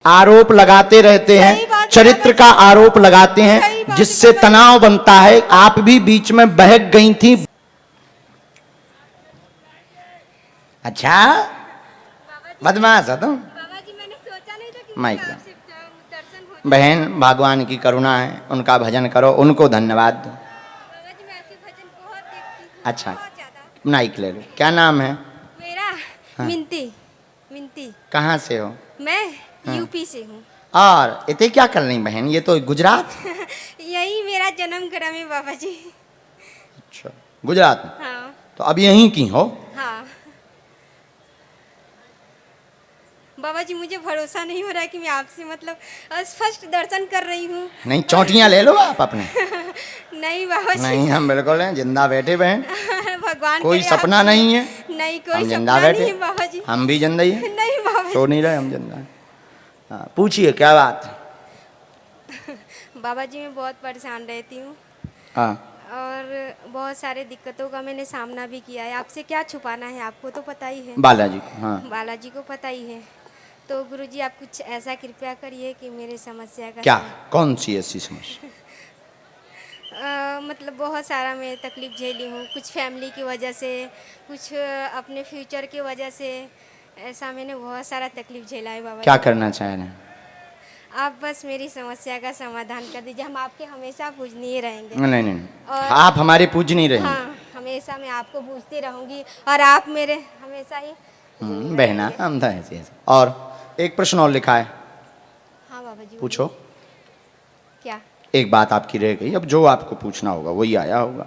आरोप लगाते रहते हैं, चरित्र का आरोप लगाते हैं, जिससे तनाव बनता है। आप भी बीच में बहक गई थी। अच्छा बदमाश हो तुम। मैंने सोचा नहीं था कि माइक आपसे दर्शन हो। बहन, भगवान की करुणा है, उनका भजन करो, उनको धन्यवाद दो। बाबा जी मैं आपके भजन बहुत देखती हूँ। अच्छा बहुत ज्यादा। माइक ले लो। क्या नाम है? मेरा हाँ। मिंती। मिंती। कहाँ से हो? मैं हाँ। यूपी से हूँ। और इतने क्या कर रही बहन? ये तो गुजरात। यही मेरा जन्म ग्राम है बाबा जी। अच्छा, गुजरात में। हाँ तो अब यहीं की हो? हाँ। बाबा जी मुझे भरोसा नहीं हो रहा है कि मैं आपसे मतलब फर्स्ट दर्शन कर रही हूँ। नहीं, चौटियाँ ले लो आप अपने। नहीं बाबा जी। नहीं, हम बिल्कुल हैं जिंदा बैठे बहन। भगवान कोई करे सपना आप- नहीं है। नहीं कोई हम सपना जिंदा नहीं बैठे, है बाबा जी। हम भी जिंदा ही हैं। नहीं बाबा सो नहीं रहे, हम जिंदा हैं। हाँ, पूछिए क्या बात। बाबा जी मैं बहुत परेशान रहती हूँ हाँ, और बहुत सारे दिक्कतों का मैंने सामना भी किया है। आपसे क्या छुपाना है, आपको तो पता ही है। बालाजी को। हाँ, बालाजी को पता ही है। तो गुरुजी आप कुछ ऐसा कृपया करिए कि मेरे समस्या का क्या कौन सी ऐसी समस्या? मतलब बहुत सारा मैं तकलीफ झेली हूँ, कुछ फैमिली की वजह से, कुछ अपने फ्यूचर की वजह से। ऐसा मैंने बहुत सारा तकलीफ झेला है बाबा क्या जी। करना चाह रहे हैं? आप बस मेरी समस्या का समाधान कर दीजिए। हम आपके हमेशा पूजनीय रहेंगे। नहीं नहीं, और आप हमारे पूज नहीं रहे। हाँ, हमेशा मैं आपको पूछती रहूंगी और आप मेरे हमेशा ही बहना रहेंगे। हम था ऐसे। और एक प्रश्न और लिखा है, हाँ बाबा जी पूछो। क्या? एक बात आपकी रह गई, अब जो आपको पूछना होगा वही आया होगा।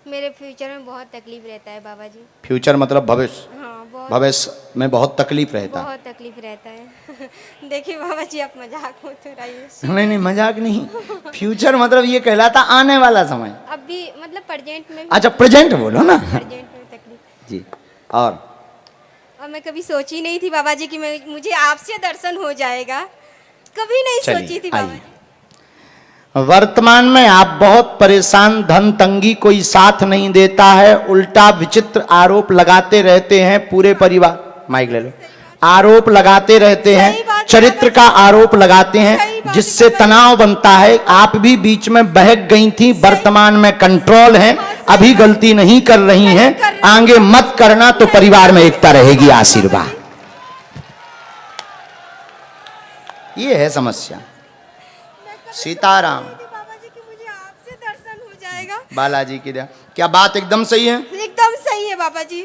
मेरे फ्यूचर में बहुत तकलीफ रहता है बाबा जी। फ्यूचर मतलब भविष्य? हाँ बहुत। भविष्य में बहुत तकलीफ रहता है। बहुत तकलीफ रहता है। देखिए बाबा जी आप मजाक मत उड़ाइए। नहीं नहीं, मजाक नहीं। फ्यूचर मतलब ये कहलाता आने वाला समय। अब भी मतलब प्रेजेंट में भी। अच्छा प्रेजेंट बोलो ना। प्रेजेंट में तकलीफ। जी। और मैं कभी सोची नहीं थी बाबा जी कि मुझे आपसे दर्शन हो जाएगा। कभी नहीं चलिए, सोची थी बाबा आइए। जी। वर्तमान में आप बहुत परेशान, धन तंगी कोई साथ नहीं देता है, उल्टा विचित्र आरोप लगाते रहते हैं पूरे परिवार। माइक ले लो। आरोप लगाते रहते हैं, चरित्र का आरोप लगाते हैं, जिससे तनाव बनता है। आप भी बीच में बहक गई थी, वर्तमान में कंट्रोल है, अभी गलती नहीं कर रही हैं, आगे मत करना तो परिवार में एकता रहेगी। आशीर्वाद। ये है समस्या। सीताराम। बाबा जी कि मुझे आपसे दर्शन हो जाएगा। बालाजी की दया। क्या बात एकदम सही है? एकदम सही है बाबा जी।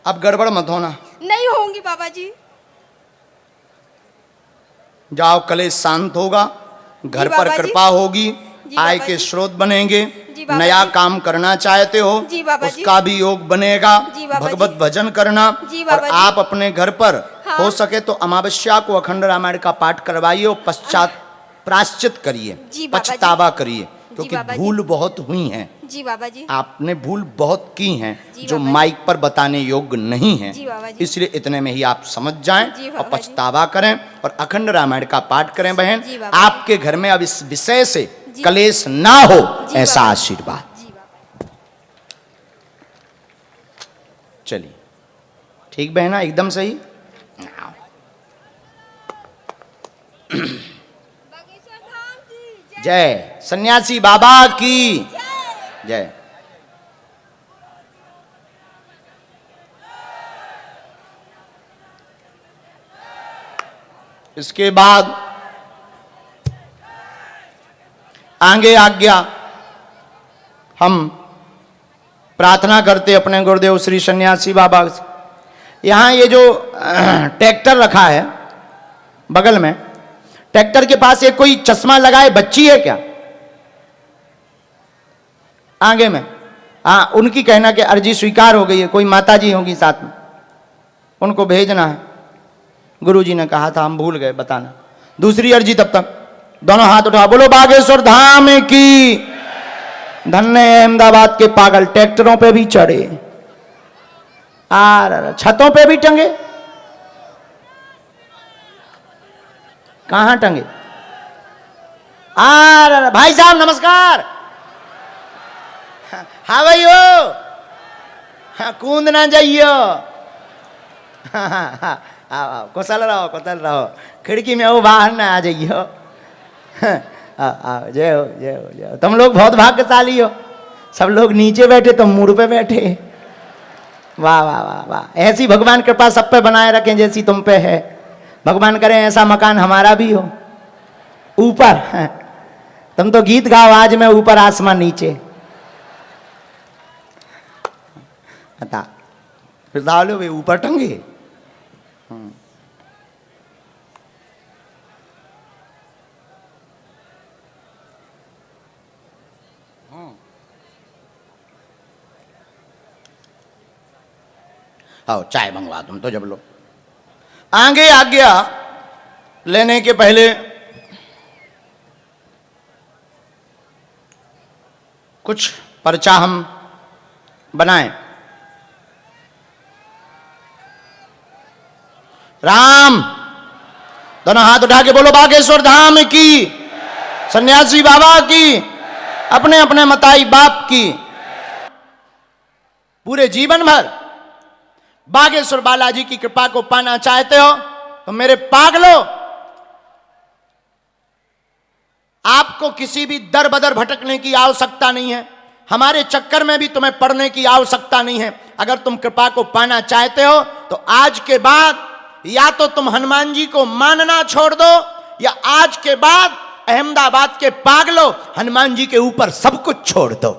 अब गड़बड़ मत होना। नहीं होंगी बाबा जी। जाओ, कलेश शांत होगा, घर पर बाबा जी। कृपा होगी, जी आय बाबा के जी। स्रोत बनेंगे, जी बाबा नया जी। काम करना चाहते हो जी बाबा जी। उसका भी योग बनेगा। जी बाबा जी। भगवत भजन करना। जी और बाबा जी। आप अपने घर पर हाँ। हो सके तो अमावस्या को अखंड रामायण का पाठ करवाइए और पश्चात प्राश्चित करिए, जी बाबा जी। पछतावा करिए, क्योंकि बाबा जी। भूल बहुत हुई हैं। जी बाबा जी। आपने भूल बहुत की हैं जी जो बाबा जी। माइक पर बताने योग्य नहीं है। जी बाबा जी। इसलिए इतने में ही आप समझ जाएं जी और बाबा जी। पछतावा करें और अखंड रामायण का पाठ करें। बहन, जी बाबा जी। आपके घर में अब इस विषय से जी। कलेश ना हो, जी ऐसा बाबा। आशीर्वाद। जी बाबा। चलिए ठीक बहना, एकदम सही। बागेश्वर धाम की जय सन्यासी बाबा की जय। इसके बाद आगे आज्ञा हम प्रार्थना करते अपने गुरुदेव श्री सन्यासी बाबा से। यहाँ ये जो ट्रैक्टर रखा है बगल में, ट्रैक्टर के पास एक कोई चश्मा लगाए बच्ची है क्या आगे में? हाँ, उनकी कहना कि अर्जी स्वीकार हो गई है, कोई माता जी होंगी साथ में, उनको भेजना है। गुरुजी ने कहा था, हम भूल गए बताना। दूसरी अर्जी तब तक दोनों हाथ उठा, बोलो बागेश्वर धाम की। धन्य है अहमदाबाद के पागल, ट्रैक्टरों पे भी चढ़े, छतों पे भी टंगे। कहां टंगे? भाई साहब नमस्कार। हाँ भाई हो, कूद ना जाइयो। आओ आओ, कुशल रहो कुशल रहो, खिड़की में वो बाहर ना आ जाइयो। आओ आओ, जय हो जय हो जय हो। तुम लोग बहुत भाग्यशाली हो, सब लोग नीचे बैठे तुम मुड़ पे बैठे। वाह वाह वाह वाह, ऐसी भगवान कृपा सब पे बनाए रखें जैसी तुम पे है। भगवान करें ऐसा मकान हमारा भी हो ऊपर। तुम तो गीत गाओ, आज मैं ऊपर आसमान नीचे। बता फिर डालो वे ऊपर टंगे। आओ चाय मंगवा तुम तो जब लो। आगे आज्ञा लेने के पहले कुछ पर्चा हम बनाएं। राम, दोनों हाथ उठा के बोलो बागेश्वर धाम की, सन्यासी बाबा की, अपने अपने मताई बाप की। पूरे जीवन भर बागेश्वर बालाजी की कृपा को पाना चाहते हो तो मेरे पागलो, आपको किसी भी दर बदर भटकने की आवश्यकता नहीं है, हमारे चक्कर में भी तुम्हें पड़ने की आवश्यकता नहीं है। अगर तुम कृपा को पाना चाहते हो तो आज के बाद या तो तुम हनुमान जी को मानना छोड़ दो, या आज के बाद अहमदाबाद के पागलो हनुमान जी के ऊपर सब कुछ छोड़ दो।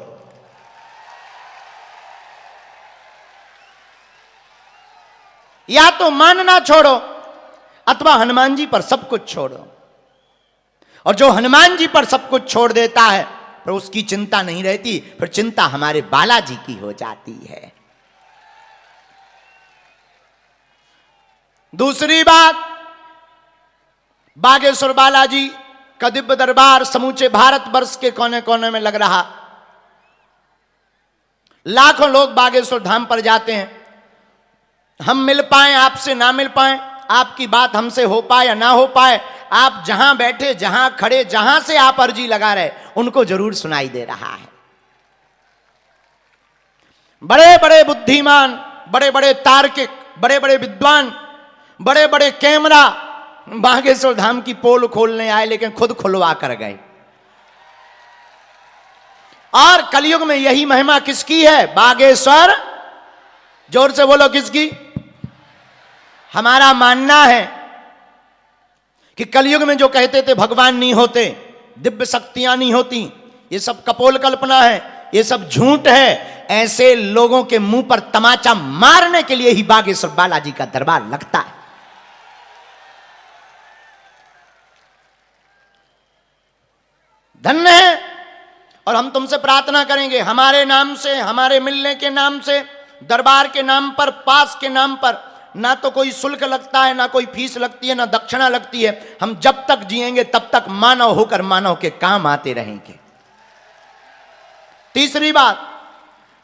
या तो मानना छोड़ो अथवा हनुमान जी पर सब कुछ छोड़ो। और जो हनुमान जी पर सब कुछ छोड़ देता है फिर उसकी चिंता नहीं रहती, फिर चिंता हमारे बालाजी की हो जाती है। दूसरी बात, बागेश्वर बालाजी का दिव्य दरबार समूचे भारतवर्ष के कोने कोने में लग रहा। लाखों लोग बागेश्वर धाम पर जाते हैं। हम मिल पाए आपसे ना मिल पाए, आपकी बात हमसे हो पाए या ना हो पाए, आप जहां बैठे जहां खड़े जहां से आप अर्जी लगा रहे उनको जरूर सुनाई दे रहा है। बड़े बड़े बुद्धिमान, बड़े बड़े तार्किक, बड़े बड़े विद्वान, बड़े बड़े कैमरा बागेश्वर धाम की पोल खोलने आए लेकिन खुद खुलवा कर गए। और कलयुग में यही महिमा किसकी है? बागेश्वर, जोर से बोलो किसकी? हमारा मानना है कि कलयुग में जो कहते थे भगवान नहीं होते, दिव्य शक्तियां नहीं होती, ये सब कपोल कल्पना है, ये सब झूठ है, ऐसे लोगों के मुंह पर तमाचा मारने के लिए ही बागेश्वर बालाजी का दरबार लगता है। धन्य है। और हम तुमसे प्रार्थना करेंगे हमारे नाम से, हमारे मिलने के नाम से, दरबार के नाम पर, पास के नाम पर ना तो कोई शुल्क लगता है, ना कोई फीस लगती है, ना दक्षिणा लगती है। हम जब तक जिएंगे तब तक मानव होकर मानव के काम आते रहेंगे। तीसरी बात,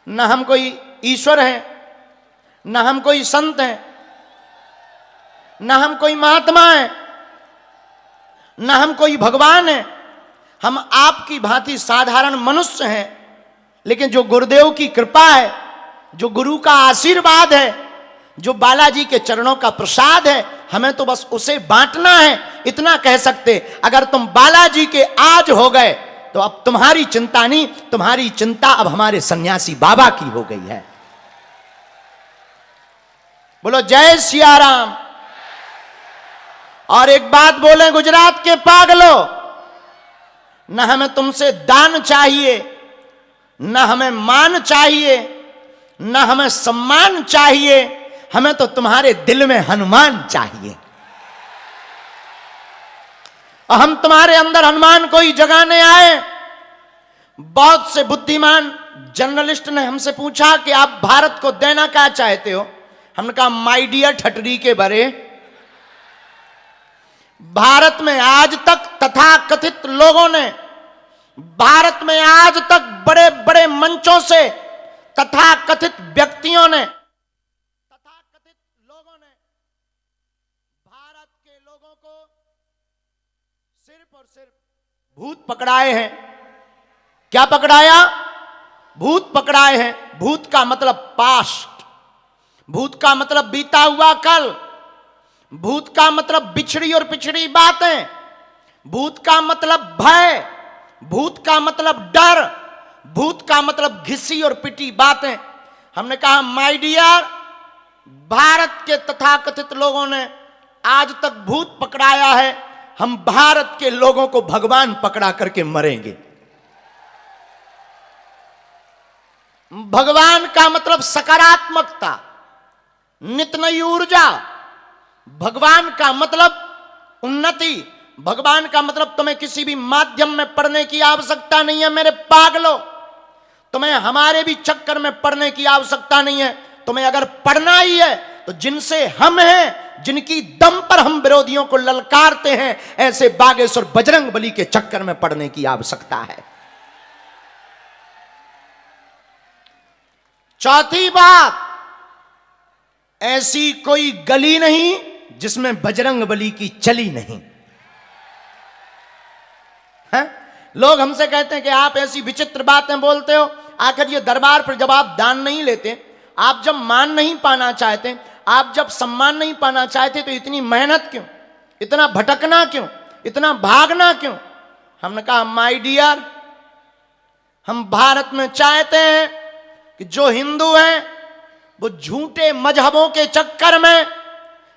ना हम कोई ईश्वर हैं, ना हम कोई संत हैं, ना हम कोई महात्मा हैं, ना हम कोई भगवान हैं। हम आपकी भांति साधारण मनुष्य हैं, लेकिन जो गुरुदेव की कृपा है, जो गुरु का आशीर्वाद है, जो बालाजी के चरणों का प्रसाद है, हमें तो बस उसे बांटना है। इतना कह सकते, अगर तुम बालाजी के आज हो गए तो अब तुम्हारी चिंता नहीं, तुम्हारी चिंता अब हमारे सन्यासी बाबा की हो गई है। बोलो जय सिया राम। और एक बात बोले गुजरात के पागलो, न हमें तुमसे दान चाहिए, न हमें मान चाहिए, न हमें सम्मान चाहिए, हमें तो तुम्हारे दिल में हनुमान चाहिए। और हम तुम्हारे अंदर हनुमान को ही जगाने आए। बहुत से बुद्धिमान जर्नलिस्ट ने हमसे पूछा कि आप भारत को देना क्या चाहते हो? हमने कहा माय डियर ठटरी के बरे, भारत में आज तक तथाकथित लोगों ने, भारत में आज तक बड़े बड़े मंचों से तथाकथित व्यक्तियों ने, तथाकथित लोगों ने भारत के लोगों को सिर्फ और सिर्फ भूत पकड़ाए हैं। क्या पकड़ाया? भूत पकड़ाए हैं। भूत का मतलब पास्ट, भूत का मतलब बीता हुआ कल, भूत का मतलब बिछड़ी और पिछड़ी बातें, भूत का मतलब भय, भूत का मतलब डर, भूत का मतलब घिसी और पिटी बातें। हमने कहा माय डियर, भारत के तथाकथित लोगों ने आज तक भूत पकड़ाया है, हम भारत के लोगों को भगवान पकड़ा करके मरेंगे। भगवान का मतलब सकारात्मकता, नित नई ऊर्जा। भगवान का मतलब उन्नति। भगवान का मतलब तुम्हें किसी भी माध्यम में पढ़ने की आवश्यकता नहीं है मेरे पागलों। तुम्हें हमारे भी चक्कर में पढ़ने की आवश्यकता नहीं है। तुम्हें अगर पढ़ना ही है तो जिनसे हम हैं, जिनकी दम पर हम विरोधियों को ललकारते हैं, ऐसे बागेश्वर बजरंग बली के चक्कर में पढ़ने की आवश्यकता है। चौथी बात, ऐसी कोई गली नहीं जिसमें बजरंग बली की चली नहीं है। लोग हमसे कहते हैं कि आप ऐसी विचित्र बातें बोलते हो, आखिर ये दरबार पर जब आप दान नहीं लेते, आप जब मान नहीं पाना चाहते, आप जब सम्मान नहीं पाना चाहते, तो इतनी मेहनत क्यों, इतना भटकना क्यों, इतना भागना क्यों? हमने कहा माय डियर, हम भारत में चाहते हैं कि जो हिंदू हैं वो झूठे मजहबों के चक्कर में,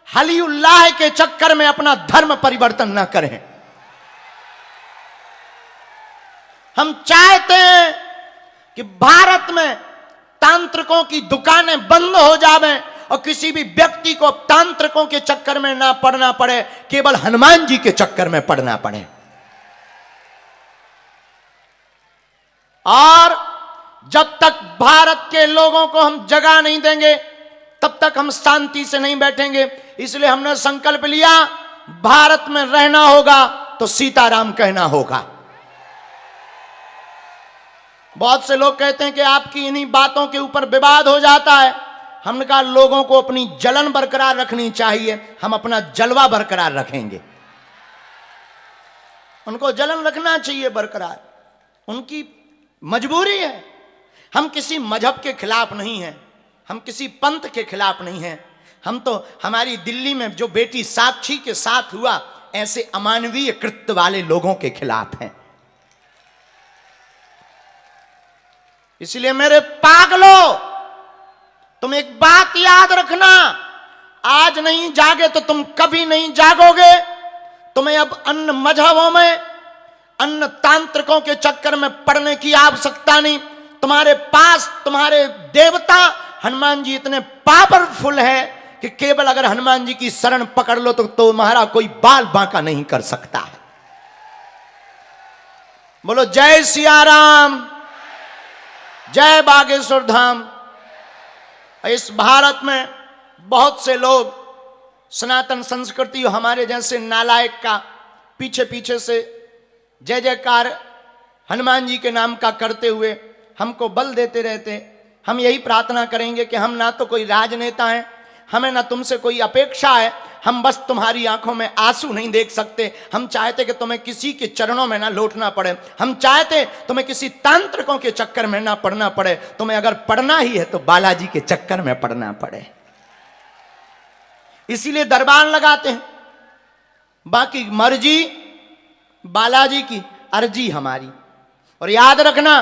हली उल्लाह के चक्कर में अपना धर्म परिवर्तन ना करें। हम चाहते हैं कि भारत में तांत्रिकों की दुकानें बंद हो जावें और किसी भी व्यक्ति को तांत्रिकों के चक्कर में ना पड़ना पड़े, केवल हनुमान जी के चक्कर में पड़ना पड़े। और जब तक भारत के लोगों को हम जगह नहीं देंगे, तब तक हम शांति से नहीं बैठेंगे। इसलिए हमने संकल्प लिया, भारत में रहना होगा तो सीताराम कहना होगा। बहुत से लोग कहते हैं कि आपकी इन्हीं बातों के ऊपर विवाद हो जाता है। हमने कहा लोगों को अपनी जलन बरकरार रखनी चाहिए, हम अपना जलवा बरकरार रखेंगे। उनको जलन रखना चाहिए बरकरार, उनकी मजबूरी है। हम किसी मजहब के खिलाफ नहीं हैं, हम किसी पंथ के खिलाफ नहीं हैं। हम तो हमारी दिल्ली में जो बेटी साक्षी के साथ हुआ, ऐसे अमानवीय कृत्य वाले लोगों के खिलाफ हैं। इसलिए मेरे पागलों, तुम एक बात याद रखना, आज नहीं जागे तो तुम कभी नहीं जागोगे। तुम्हें अब अन्य मजहबों में, अन्य तांत्रिकों के चक्कर में पड़ने की आवश्यकता नहीं। तुम्हारे पास तुम्हारे देवता हनुमान जी इतने पावरफुल है कि केवल अगर हनुमान जी की शरण पकड़ लो तो तुम्हारा कोई बाल बांका नहीं कर सकता है। बोलो जय सिया राम, जय बागेश्वर धाम। इस भारत में बहुत से लोग सनातन संस्कृति और हमारे जैसे नालायक का पीछे पीछे से जय जयकार हनुमान जी के नाम का करते हुए हमको बल देते रहते। हम यही प्रार्थना करेंगे कि हम ना तो कोई राजनेता हैं, हमें ना तुमसे कोई अपेक्षा है, हम बस तुम्हारी आंखों में आंसू नहीं देख सकते। हम चाहते कि तुम्हें किसी के चरणों में ना लौटना पड़े, हम चाहते तुम्हें किसी तांत्रिकों के चक्कर में ना पड़ना पड़े। तुम्हें अगर पढ़ना ही है तो बालाजी के चक्कर में पड़ना पड़े। इसीलिए दरबार लगाते हैं, बाकी मर्जी बालाजी की, अर्जी हमारी। और याद रखना,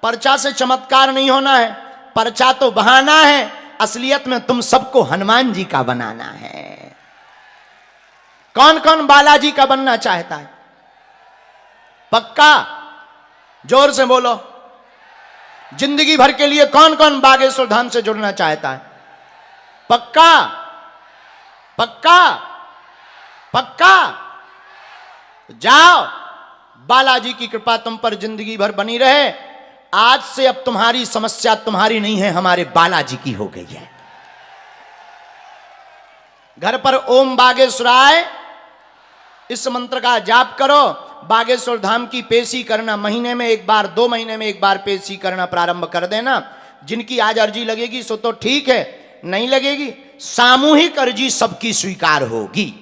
पर्चा से चमत्कार नहीं होना है, पर्चा तो बहाना है, असलियत में तुम सबको हनुमान जी का बनाना है। कौन कौन बालाजी का बनना चाहता है? पक्का जोर से बोलो। जिंदगी भर के लिए कौन कौन बागेश्वर धाम से जुड़ना चाहता है? पक्का पक्का पक्का? जाओ, बालाजी की कृपा तुम पर जिंदगी भर बनी रहे। आज से अब तुम्हारी समस्या तुम्हारी नहीं है, हमारे बालाजी की हो गई है। घर पर ओम बागेश्वराय इस मंत्र का जाप करो। बागेश्वर धाम की पेशी करना, महीने में एक बार, 2 महीने में एक बार पेशी करना प्रारंभ कर देना। जिनकी आज अर्जी लगेगी सो तो ठीक है, नहीं लगेगी सामूहिक अर्जी सबकी स्वीकार होगी।